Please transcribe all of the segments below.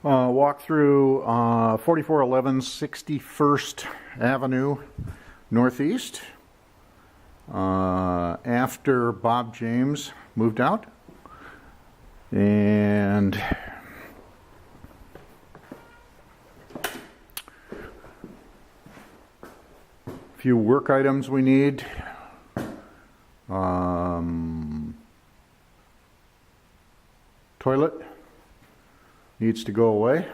Walk through 4411 61st Avenue Northeast after Bob James moved out. And a few work items we need. Toilet needs to go away.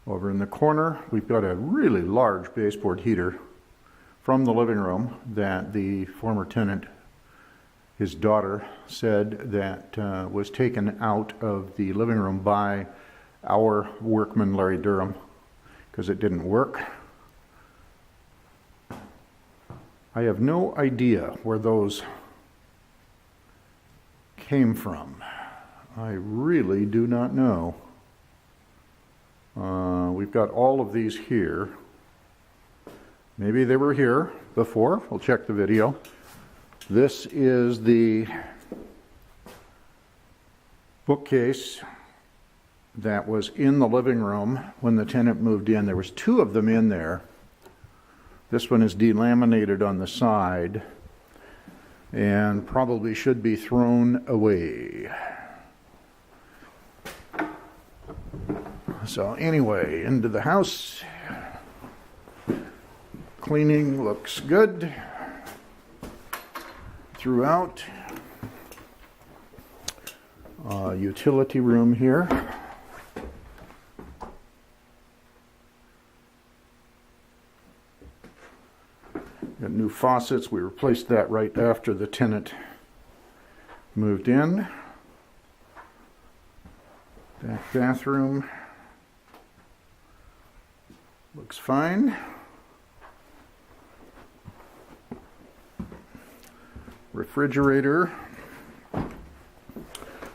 Over in the corner, we've got a really large baseboard heater from the living room that the former tenant, his daughter, said that was taken out of the living room by our workman, Larry Durham, because it didn't work. I have no idea where those came from. I really do not know. We've got all of these here. Maybe they were here before. We'll check the video. This is the bookcase that was in the living room when the tenant moved in. There was two of them in there. This one is delaminated on the side and probably should be thrown away. So anyway, into the house. Cleaning looks good throughout. Utility room here. Got new faucets. We replaced that right after the tenant moved in. Back bathroom looks fine. Refrigerator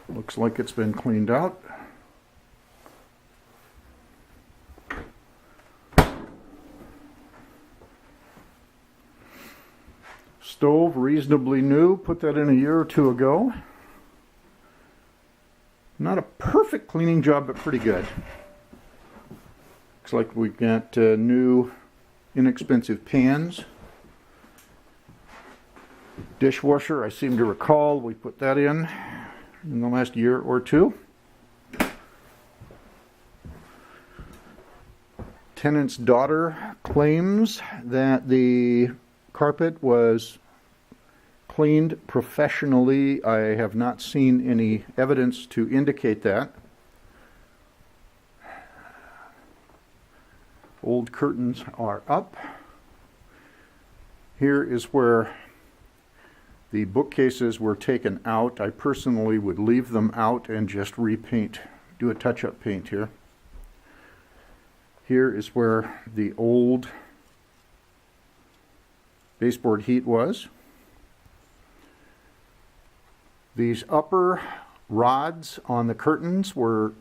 looks like it's been cleaned out. Stove, reasonably new, put that in a year or two ago. Not a perfect cleaning job, but pretty good. Looks like we've got new inexpensive pans. Dishwasher, I seem to recall we put that in the last year or two. Tenant's daughter claims that the carpet was cleaned professionally. I have not seen any evidence to indicate that. Old curtains are up. Here is where the bookcases were taken out. I personally would leave them out and just repaint, do a touch-up paint here. Here is where the old baseboard heat was. These upper rods on the curtains were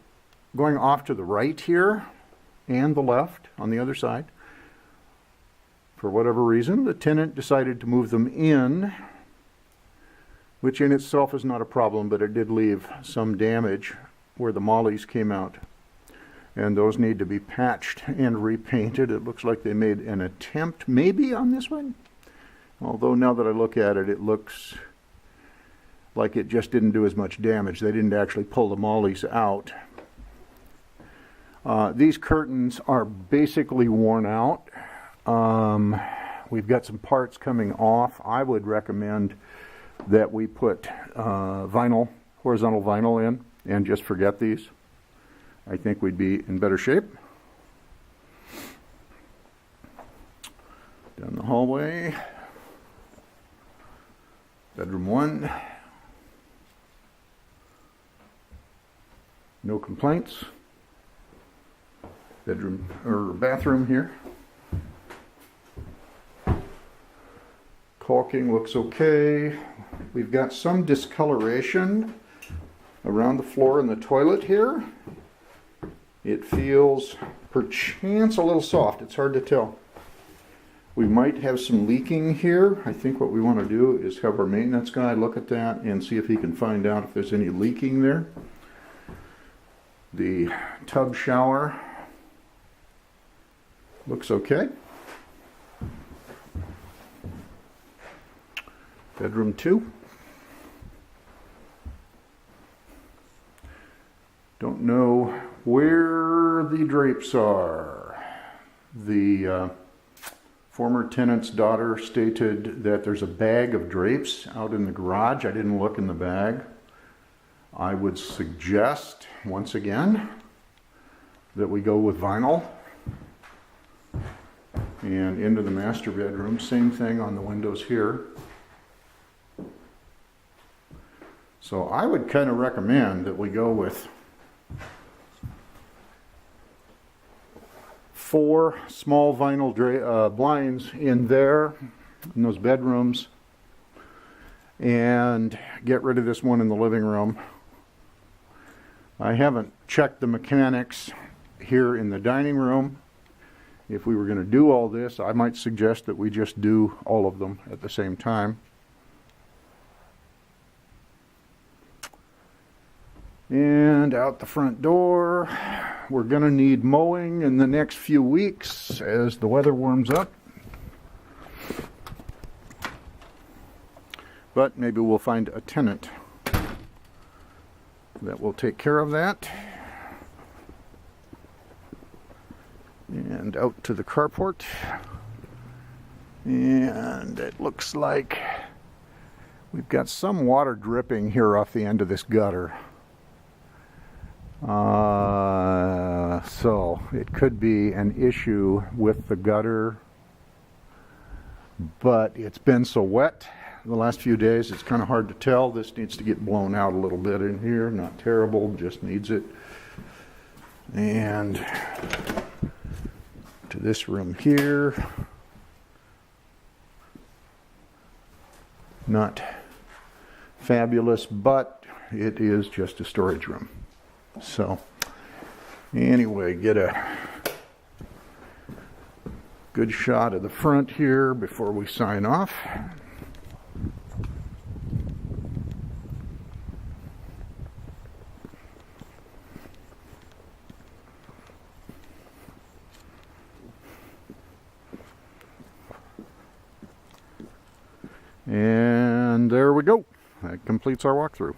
going off to the right here and the left on the other side. For whatever reason, the tenant decided to move them in, which in itself is not a problem, but it did leave some damage where the mollies came out. And those need to be patched and repainted. It looks like they made an attempt maybe on this one. Although now that I look at it, it looks like it just didn't do as much damage. They didn't actually pull the mollies out. These curtains are basically worn out. We've got some parts coming off. I would recommend that we put horizontal vinyl in and just forget these. I think we'd be in better shape. Down the hallway. Bedroom 1. No complaints. Bedroom or bathroom here. Caulking looks okay. We've got some discoloration around the floor in the toilet here. It feels perchance a little soft. It's hard to tell. We might have some leaking here. I think what we want to do is have our maintenance guy look at that and see if he can find out if there's any leaking there. The tub shower looks okay. Bedroom 2. Don't know where the drapes are. The former tenant's daughter stated that there's a bag of drapes out in the garage. I didn't look in the bag. I would suggest, once again, that we go with vinyl. And into the master bedroom, same thing on the windows here. So I would kind of recommend that we go with 4 small vinyl blinds in there, in those bedrooms, and get rid of this one in the living room. I haven't checked the mechanics here in the dining room. If we were going to do all this, I might suggest that we just do all of them at the same time. And out the front door, we're going to need mowing in the next few weeks as the weather warms up. But maybe we'll find a tenant that will take care of that. And out to the carport. And it looks like we've got some water dripping here off the end of this gutter. So it could be an issue with the gutter, but it's been so wet the last few days, it's kind of hard to tell. This needs to get blown out a little bit in here. Not terrible, just needs it. And to this room here. Not fabulous, but it is just a storage room. So anyway, get a good shot of the front here before we sign off. And there we go. That completes our walkthrough.